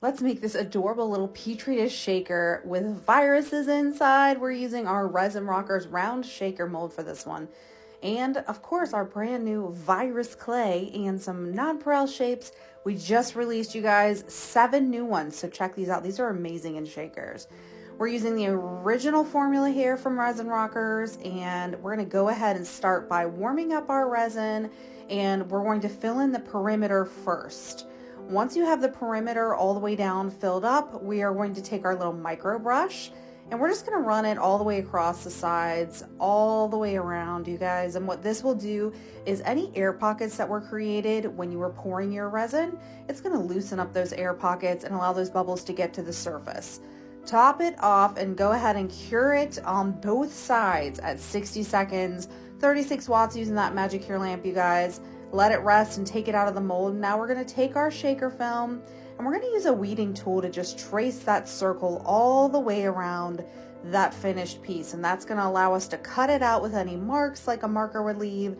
Let's make this adorable little Petri dish shaker with viruses inside. We're using our Resin Rockers round shaker mold for this one. And of course, our brand new virus clay and some nonpareil shapes. We just released, you guys, 7 new ones. So check these out. These are amazing in shakers. We're using the original formula here from Resin Rockers, and we're going to go ahead and start by warming up our resin, and we're going to fill in the perimeter first. Once you have the perimeter all the way down filled up, we are going to take our little micro brush and we're just going to run it all the way across the sides, all the way around, you guys. And what this will do is any air pockets that were created when you were pouring your resin, it's going to loosen up those air pockets and allow those bubbles to get to the surface. Top it off and go ahead and cure it on both sides at 60 seconds, 36 watts using that magic cure lamp, you guys. Let it rest and take it out of the mold. Now we're going to take our shaker film and we're going to use a weeding tool to just trace that circle all the way around that finished piece. And that's going to allow us to cut it out with any marks like a marker would leave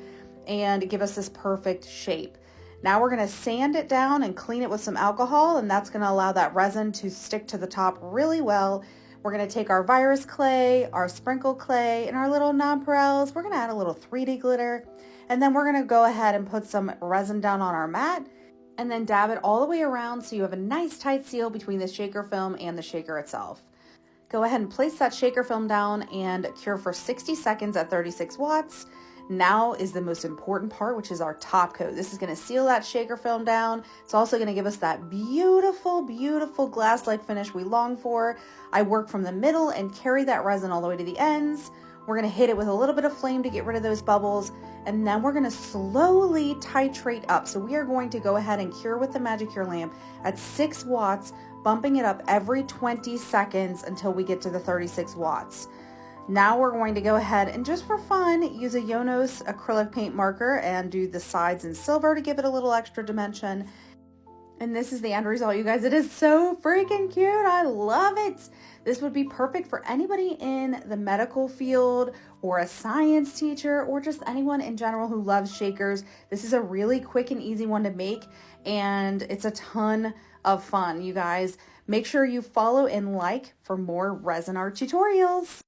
and give us this perfect shape. Now we're going to sand it down and clean it with some alcohol, and that's going to allow that resin to stick to the top really well. We're going to take our virus clay, our sprinkle clay, and our little nonpareils. We're going to add a little 3D glitter. And then we're going to go ahead and put some resin down on our mat and then dab it all the way around so you have a nice tight seal between the shaker film and the shaker itself. Go ahead and place that shaker film down and cure for 60 seconds at 36 watts. Now is the most important part, which is our top coat. This is going to seal that shaker film down. It's also going to give us that beautiful, beautiful glass-like finish we long for. I work from the middle and carry that resin all the way to the ends. We're going to hit it with a little bit of flame to get rid of those bubbles, and then we're going to slowly titrate up. So we are going to go ahead and cure with the magic cure lamp at 6 watts, bumping it up every 20 seconds until we get to the 36 watts. Now we're going to go ahead and just for fun, use a Yonos acrylic paint marker and do the sides in silver to give it a little extra dimension. And this is the end result, you guys. It is so freaking cute. I love it. This would be perfect for anybody in the medical field or a science teacher or just anyone in general who loves shakers. This is a really quick and easy one to make, and it's a ton of fun, you guys. Make sure you follow and like for more resin art tutorials.